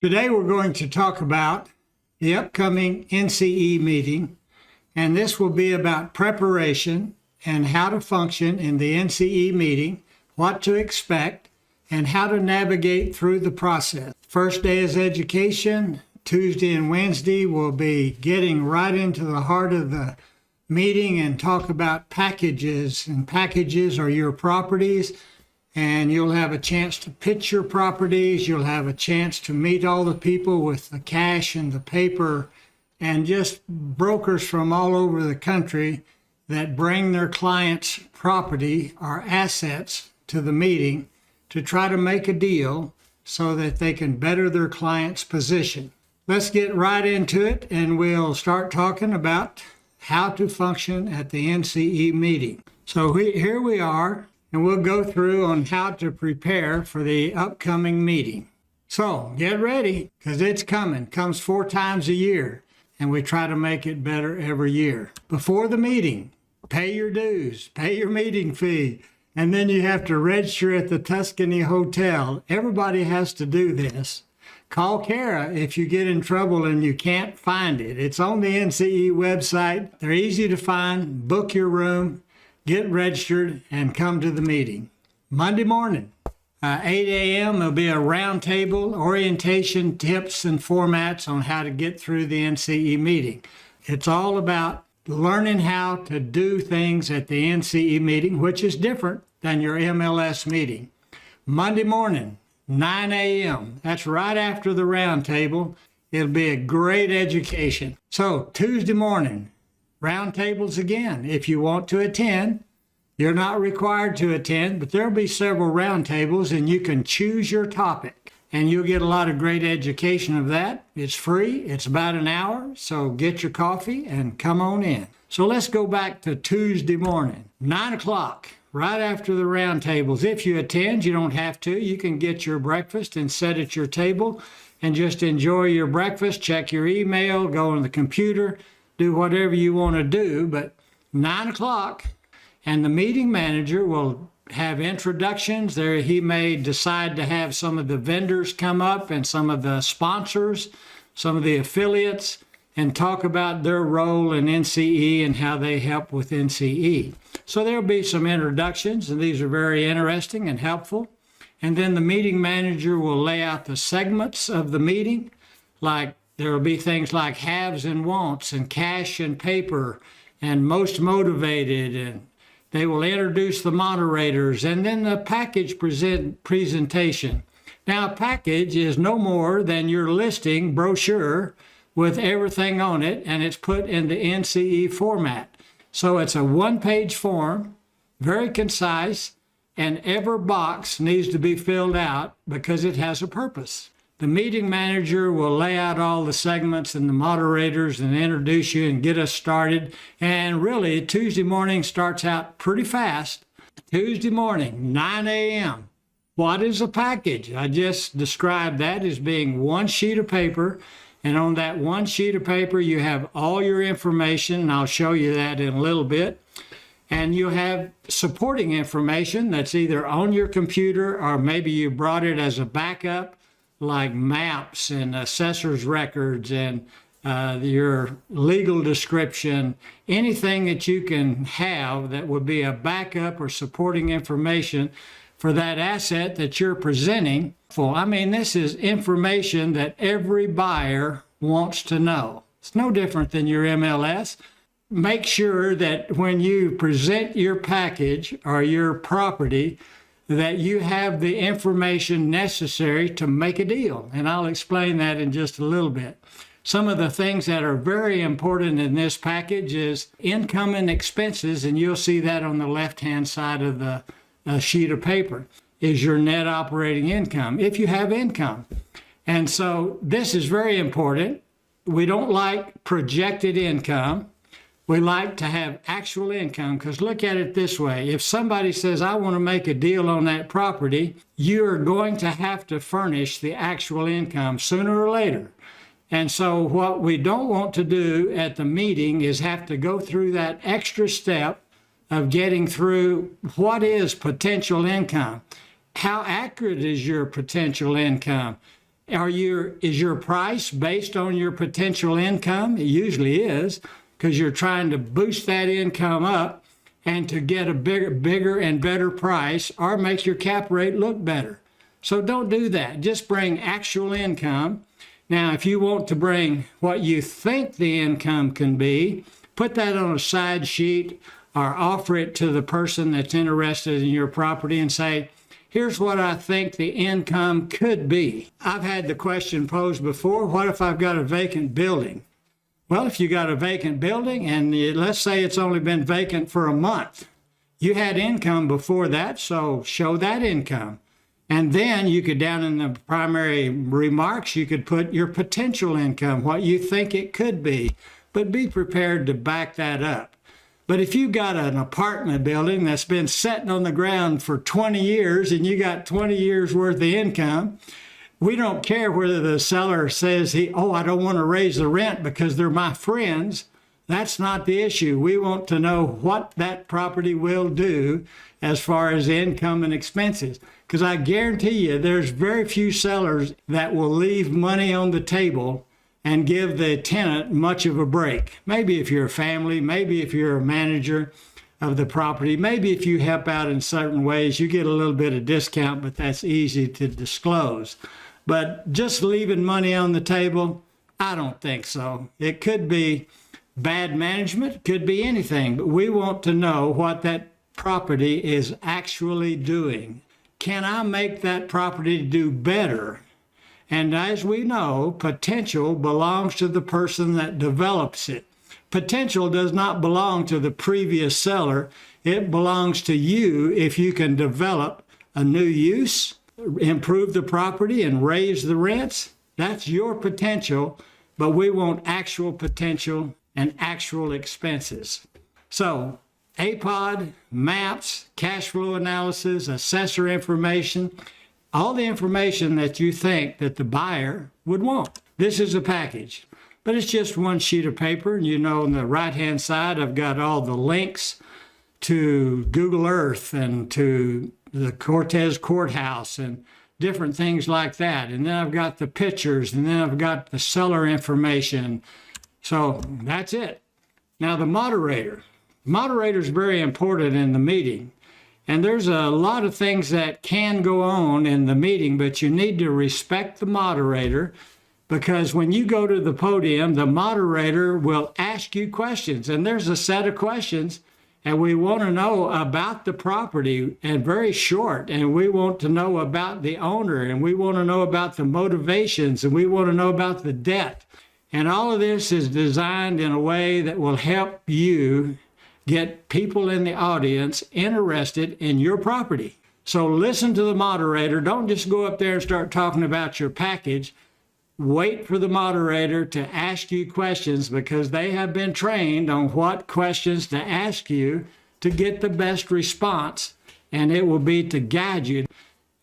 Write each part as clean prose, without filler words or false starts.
Today we're going to talk about the upcoming NCE meeting, and this will be about preparation and how to function in the NCE meeting, what to expect, and how to navigate through the process. First day is education. Tuesday and Wednesday we'll be getting right into the heart of the meeting and talk about packages, and packages are your properties. And you'll have a chance to pitch your properties. You'll have a chance to meet all the people with the cash and the paper and just brokers from all over the country that bring their clients' property or assets to the meeting to try to make a deal so that they can better their client's position. Let's get right into it, and we'll start talking about how to function at the NCE meeting. So here we are. And we'll go through on how to prepare for the upcoming meeting. So get ready, because it's coming. Comes 4 times a year, and we try to make it better every year. Before the meeting, pay your dues, pay your meeting fee, and then you have to register at the Tuscany Hotel. Everybody has to do this. Call Kara if you get in trouble and you can't find it. It's on the NCE website. They're easy to find. Book your room. Get registered and come to the meeting. Monday morning, 8 a.m. there'll be a roundtable, orientation, tips, and formats on how to get through the NCE meeting. It's all about learning how to do things at the NCE meeting, which is different than your MLS meeting. Monday morning, 9 a.m. That's right after the roundtable. It'll be a great education. So Tuesday morning, roundtables again. If you want to attend, you're not required to attend, but there'll be several roundtables and you can choose your topic. And you'll get a lot of great education of that. It's free. It's about an hour. So get your coffee and come on in. So let's go back to Tuesday morning, 9 o'clock, right after the roundtables. If you attend, you don't have to. You can get your breakfast and sit at your table and just enjoy your breakfast, check your email, go on the computer, do whatever you want to do. But 9 o'clock, and the meeting manager will have introductions there. He may decide to have some of the vendors come up and some of the sponsors, some of the affiliates, and talk about their role in NCE and how they help with NCE. So there'll be some introductions, and these are very interesting and helpful. And then the meeting manager will lay out the segments of the meeting, like there will be things like haves and wants and cash and paper and most motivated, and they will introduce the moderators and then the package presentation. Now, a package is no more than your listing brochure with everything on it, and it's put in the NCE format. So it's a one-page form, very concise, and every box needs to be filled out because it has a purpose. The meeting manager will lay out all the segments and the moderators and introduce you and get us started. And really, Tuesday morning starts out pretty fast. Tuesday morning, 9 a.m. What is a package? I just described that as being one sheet of paper. And on that one sheet of paper, you have all your information. And I'll show you that in a little bit. And you have supporting information that's either on your computer or maybe you brought it as a backup, like maps and assessor's records and your legal description, anything that you can have that would be a backup or supporting information for that asset that you're presenting. I mean, this is information that every buyer wants to know. It's no different than your MLS. Make sure that when you present your package or your property, that you have the information necessary to make a deal. And I'll explain that in just a little bit. Some of the things that are very important in this package is income and expenses, and you'll see that on the left-hand side of the sheet of paper, is your net operating income, if you have income. And so this is very important. We don't like projected income. We like to have actual income, because look at it this way. If somebody says, I want to make a deal on that property, you're going to have to furnish the actual income sooner or later. And so what we don't want to do at the meeting is have to go through that extra step of getting through what is potential income. How accurate is your potential income? Is your price based on your potential income? It usually is, because you're trying to boost that income up and to get a bigger and better price, or make your cap rate look better. So don't do that. Just bring actual income. Now, if you want to bring what you think the income can be, put that on a side sheet or offer it to the person that's interested in your property and say, here's what I think the income could be. I've had the question posed before, what if I've got a vacant building? Well, if you got a vacant building and let's say it's only been vacant for a month, you had income before that, so show that income. And then you could, down in the primary remarks, you could put your potential income, what you think it could be, but be prepared to back that up. But if you've got an apartment building that's been sitting on the ground for 20 years and you got 20 years worth of income, we don't care whether the seller says, I don't want to raise the rent because they're my friends. That's not the issue. We want to know what that property will do as far as income and expenses. Because I guarantee you there's very few sellers that will leave money on the table and give the tenant much of a break. Maybe if you're a family, maybe if you're a manager of the property, maybe if you help out in certain ways, you get a little bit of discount, but that's easy to disclose. But just leaving money on the table, I don't think so. It could be bad management, could be anything, but we want to know what that property is actually doing. Can I make that property do better? And as we know, potential belongs to the person that develops it. Potential does not belong to the previous seller. It belongs to you if you can develop a new use, improve the property, and raise the rents. That's your potential, but we want actual potential and actual expenses. So, APOD, maps, cash flow analysis, assessor information, all the information that you think that the buyer would want. This is a package, but it's just one sheet of paper. And you know, on the right-hand side, I've got all the links to Google Earth and to the Cortez Courthouse and different things like that. And then I've got the pictures, and then I've got the seller information. So that's it. Now the moderator. Moderator is very important in the meeting. And there's a lot of things that can go on in the meeting, but you need to respect the moderator, because when you go to the podium, the moderator will ask you questions. And there's a set of questions, and we want to know about the property, and very short, and we want to know about the owner, and we want to know about the motivations, and we want to know about the debt. And all of this is designed in a way that will help you get people in the audience interested in your property. So listen to the moderator. Don't just go up there and start talking about your package. Wait for the moderator to ask you questions, because they have been trained on what questions to ask you to get the best response, and it will be to guide you.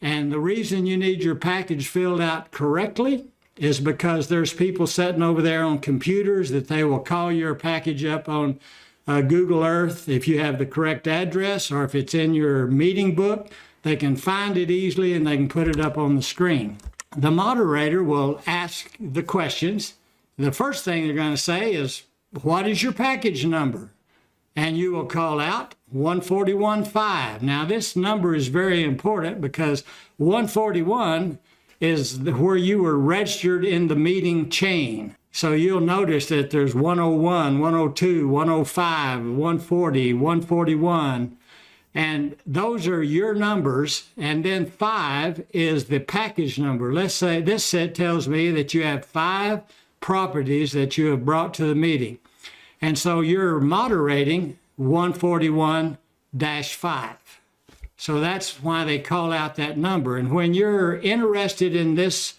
And the reason you need your package filled out correctly is because there's people sitting over there on computers that they will call your package up on Google Earth if you have the correct address, or if it's in your meeting book, they can find it easily and they can put it up on the screen. The moderator will ask the questions. The first thing they're going to say is, what is your package number? And you will call out 141.5. Now this number is very important, because 141 is where you were registered in the meeting chain. So you'll notice that there's 101, 102, 105, 140, 141, and those are your numbers. And then 5 is the package number. Let's say this set tells me that you have 5 properties that you have brought to the meeting. And so you're moderating 141-5. So that's why they call out that number. And when you're interested in this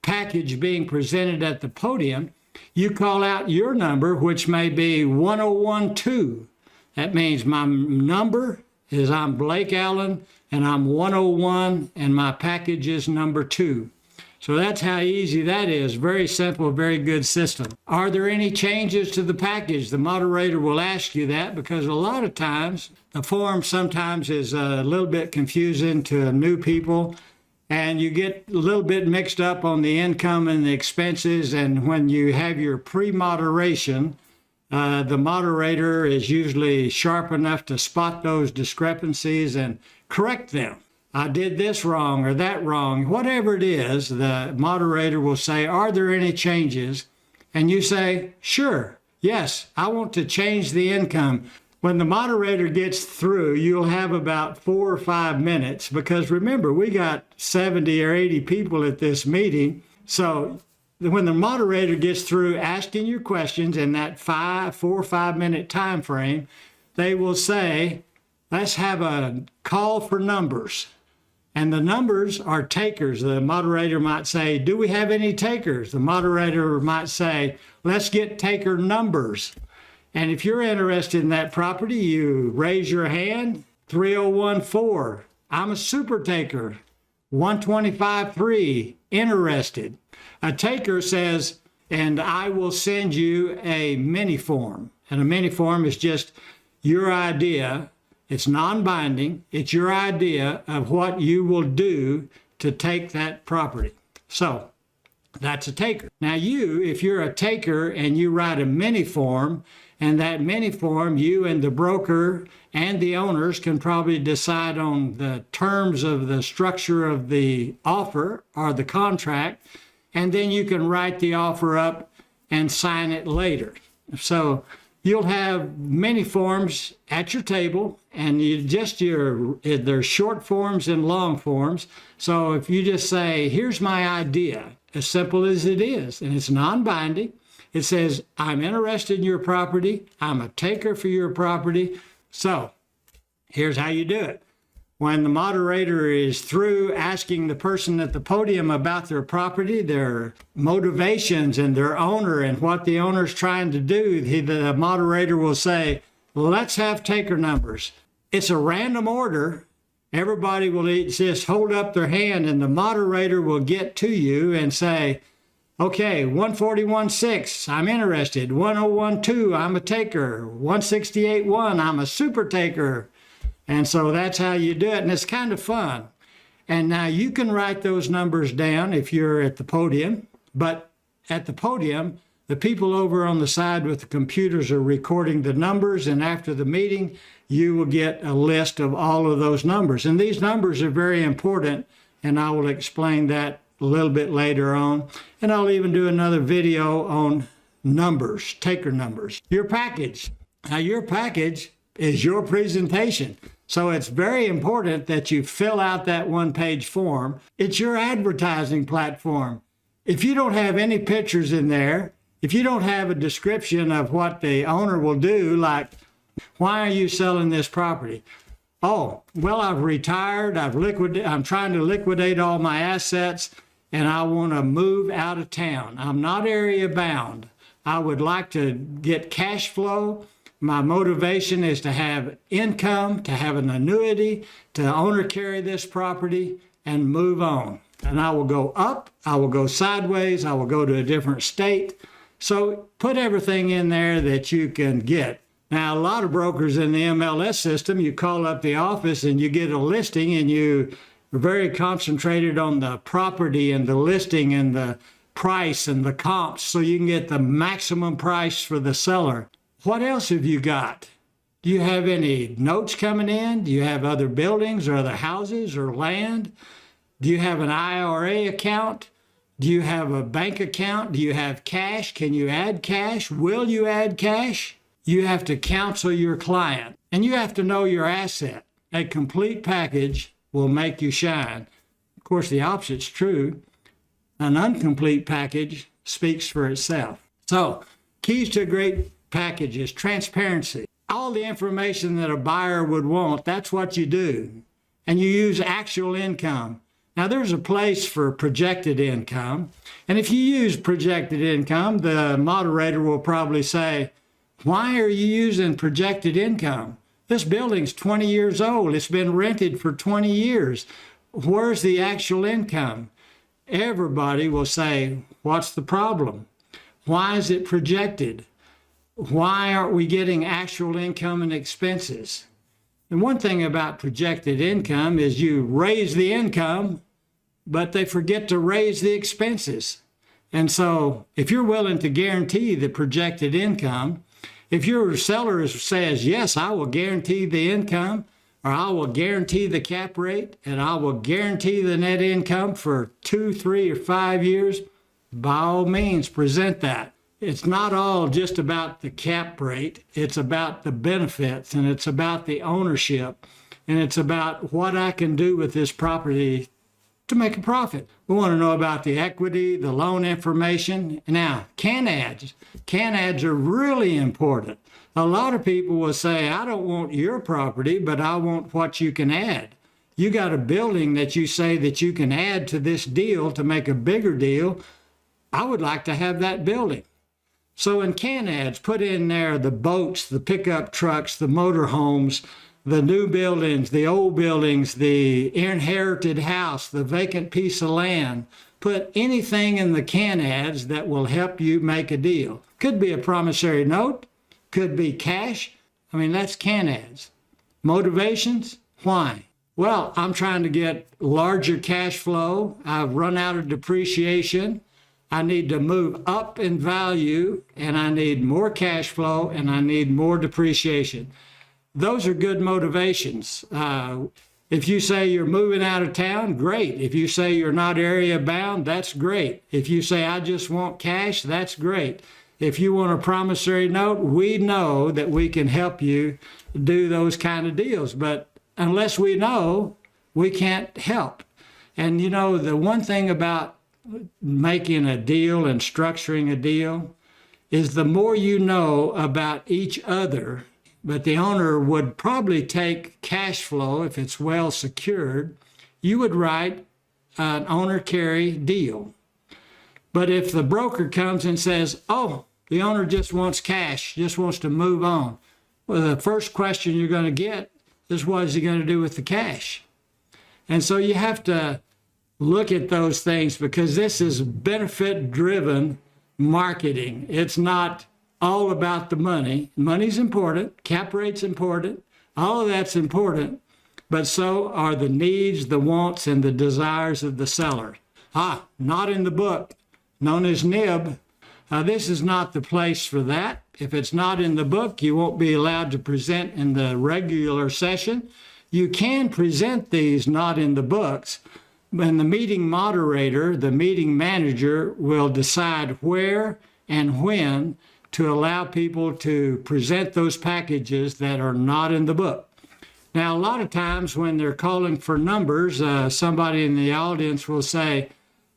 package being presented at the podium, you call out your number, which may be 1012. That means my number is, I'm Blake Allen, and I'm 101, and my package is number 2. So that's how easy that is. Very simple, very good system. Are there any changes to the package? The moderator will ask you that, because a lot of times the form sometimes is a little bit confusing to new people. and you get a little bit mixed up on the income and the expenses. And when you have your pre-moderation, the moderator is usually sharp enough to spot those discrepancies and correct them. I did this wrong or that wrong. Whatever it is, the moderator will say, are there any changes? And you say, sure, yes, I want to change the income. When the moderator gets through, you'll have about 4 or 5 minutes, because remember, we got 70 or 80 people at this meeting. So when the moderator gets through asking your questions in that 4 or 5 minute time frame, they will say, let's have a call for numbers. And the numbers are takers. The moderator might say, do we have any takers? The moderator might say, let's get taker numbers. And if you're interested in that property, you raise your hand, 3014, I'm a super taker, 125.3, interested. A taker says, and I will send you a mini form. And a mini form is just your idea. It's non-binding. It's your idea of what you will do to take that property. So that's a taker. Now if you're a taker and you write a mini form, and that mini form, you and the broker and the owners can probably decide on the terms of the structure of the offer or the contract, and then you can write the offer up and sign it later. So you'll have many forms at your table, and there's short forms and long forms. So if you just say, here's my idea, as simple as it is, and it's non-binding, it says, I'm interested in your property. I'm a taker for your property. So here's how you do it. When the moderator is through asking the person at the podium about their property, their motivations and their owner and what the owner's trying to do, the moderator will say, let's have taker numbers. It's a random order. Everybody will just hold up their hand, and the moderator will get to you and say, okay, 141.6, I'm interested. 101.2, I'm a taker. 168.1, I'm a super taker. And so that's how you do it, and it's kind of fun. And now you can write those numbers down if you're at the podium, but at the podium, the people over on the side with the computers are recording the numbers, and after the meeting, you will get a list of all of those numbers. And these numbers are very important, and I will explain that a little bit later on. And I'll even do another video on numbers, taker numbers. Your package. Now, your package is your presentation. So it's very important that you fill out that one-page form. It's your advertising platform. If you don't have any pictures in there, if you don't have a description of what the owner will do, like, why are you selling this property? Oh, well, I've retired, I'm trying to liquidate all my assets, and I want to move out of town. I'm not area bound. I would like to get cash flow. My motivation is to have income, to have an annuity, to owner carry this property and move on. And I will go up, I will go sideways, I will go to a different state. So put everything in there that you can get. Now, a lot of brokers in the MLS system, you call up the office and you get a listing, and you are very concentrated on the property and the listing and the price and the comps, so you can get the maximum price for the seller. What else have you got? Do you have any notes coming in? Do you have other buildings or other houses or land? Do you have an IRA account? Do you have a bank account? Do you have cash? Can you add cash? Will you add cash? You have to counsel your client, and you have to know your asset. A complete package will make you shine. Of course, the opposite's true. An incomplete package speaks for itself. So, keys to a great package is transparency. All the information that a buyer would want, that's what you do. And you use actual income. Now, there's a place for projected income. And if you use projected income, the moderator will probably say, why are you using projected income? This building's 20 years old. It's been rented for 20 years. Where's the actual income? Everybody will say, what's the problem? Why is it projected? Why aren't we getting actual income and expenses? And one thing about projected income is you raise the income but they forget to raise the expenses. And so if you're willing to guarantee the projected income, if your seller says, yes, I will guarantee the income, or I will guarantee the cap rate, and I will guarantee the net income for 2, 3, or 5 years, by all means, present that. It's not all just about the cap rate. It's about the benefits, and it's about the ownership, and it's about what I can do with this property to make a profit. We want to know about the equity, the loan information. Now, can ads. Can ads are really important. A lot of people will say, I don't want your property, but I want what you can add. You got a building that you say that you can add to this deal to make a bigger deal. I would like to have that building. So in can ads, put in there the boats, the pickup trucks, the motor homes, the new buildings, the old buildings, the inherited house, the vacant piece of land. Put anything in the can ads that will help you make a deal. Could be a promissory note, could be cash. I mean, that's can ads. Motivations, why? Well, I'm trying to get larger cash flow. I've run out of depreciation. I need to move up in value, and I need more cash flow, and I need more depreciation. Those are good motivations. If you say you're moving out of town, great. If you say you're not area bound, that's great. If you say I just want cash, that's great. If you want a promissory note, we know that we can help you do those kind of deals. But unless we know, we can't help. And you know, the one thing about making a deal and structuring a deal is the more you know about each other, but the owner would probably take cash flow if it's well secured, you would write an owner carry deal. But if the broker comes and says, oh, the owner just wants cash, just wants to move on, well, the first question you're going to get is, what is he going to do with the cash? And so you have to look at those things, because this is benefit-driven marketing. It's not all about the money. Money's important, cap rate's important, all of that's important, but so are the needs, the wants, and the desires of the seller. Not in the book, known as NIB. This is not the place for that. If it's not in the book, you won't be allowed to present in the regular session. You can present these not in the books, and the meeting moderator, the meeting manager, will decide where and when to allow people to present those packages that are not in the book. Now, a lot of times when they're calling for numbers, somebody in the audience will say,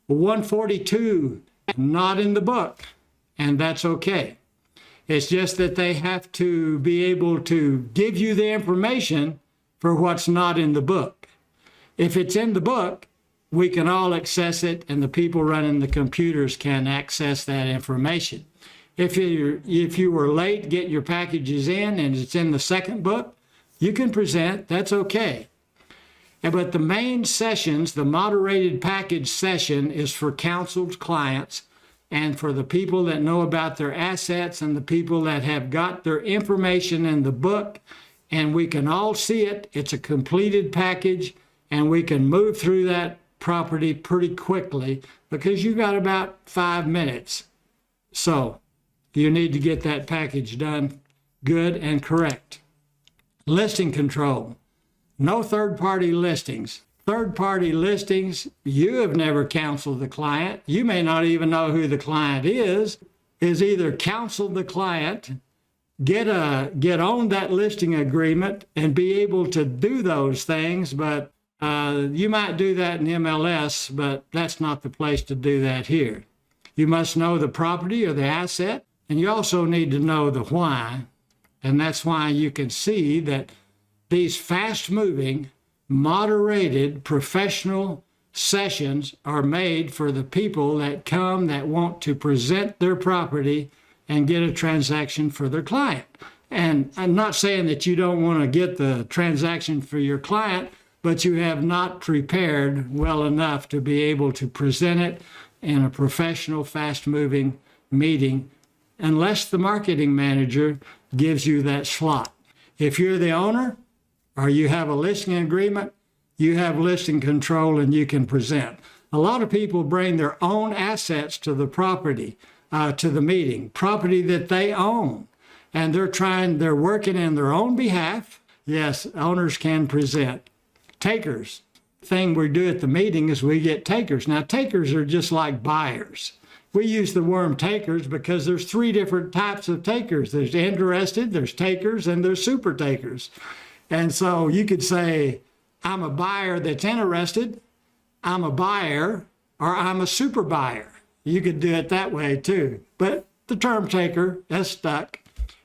142, not in the book, and that's okay. It's just that they have to be able to give you the information for what's not in the book. If it's in the book, we can all access it, and the people running the computers can access that information. If you were late, get your packages in, and it's in the second book, you can present, that's okay. But the main sessions, the moderated package session, is for counseled clients and for the people that know about their assets and the people that have got their information in the book, and we can all see it. It's a completed package, and we can move through that property pretty quickly because you've got about 5 minutes. So you need to get that package done good and correct. Listing control. No third-party listings. Third-party listings, you have never counseled the client. You may not even know who the client is either counsel the client, get on that listing agreement and be able to do those things, but you might do that in MLS, but that's not the place to do that here. You must know the property or the asset, and you also need to know the why. And that's why you can see that these fast-moving, moderated, professional sessions are made for the people that come that want to present their property and get a transaction for their client. And I'm not saying that you don't want to get the transaction for your client, but you have not prepared well enough to be able to present it in a professional, fast-moving meeting, unless the marketing manager gives you that slot. If you're the owner or you have a listing agreement, you have listing control and you can present. A lot of people bring their own assets to the property, to the meeting, property that they own. And they're working in their own behalf. Yes, owners can present. Takers. Thing we do at the meeting is we get takers. Now, takers are just like buyers. We use the word takers because there's 3 different types of takers. There's interested, there's takers, and there's super takers. And so you could say, I'm a buyer that's interested, I'm a buyer, or I'm a super buyer. You could do it that way too. But the term taker, that's stuck.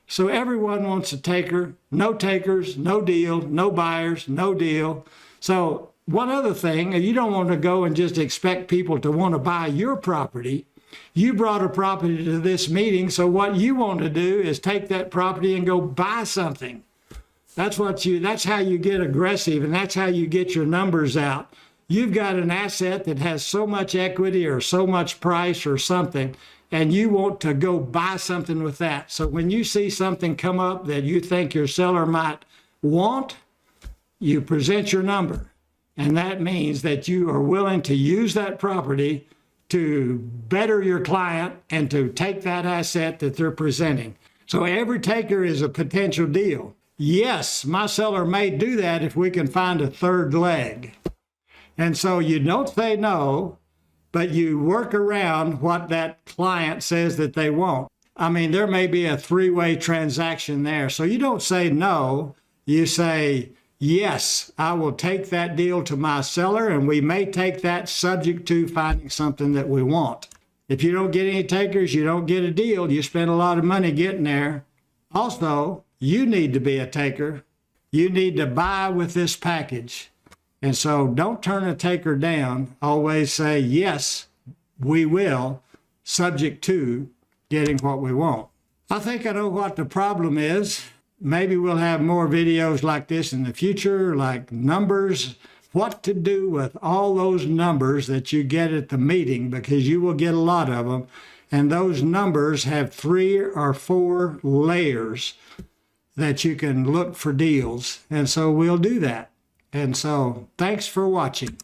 So everyone wants a taker. No takers, no deal, no buyers, no deal. So one other thing, you don't want to go and just expect people to want to buy your property. You brought a property to this meeting, so what you want to do is take that property and go buy something. That's how you get aggressive, and that's how you get your numbers out. You've got an asset that has so much equity or so much price or something, and you want to go buy something with that. So when you see something come up that you think your seller might want, you present your number. And that means that you are willing to use that property to better your client and to take that asset that they're presenting. So every taker is a potential deal. Yes, my seller may do that if we can find a third leg. And so you don't say no, but you work around what that client says that they want. I mean, there may be a 3-way transaction there. So you don't say no, you say, yes, I will take that deal to my seller, and we may take that subject to finding something that we want. If you don't get any takers, you don't get a deal. You spend a lot of money getting there. Also, you need to be a taker. You need to buy with this package. And so don't turn a taker down. Always say, yes, we will, subject to getting what we want. I think I know what the problem is. Maybe we'll have more videos like this in the future, like numbers, what to do with all those numbers that you get at the meeting, because you will get a lot of them. And those numbers have 3 or 4 layers that you can look for deals. And so we'll do that. And so thanks for watching.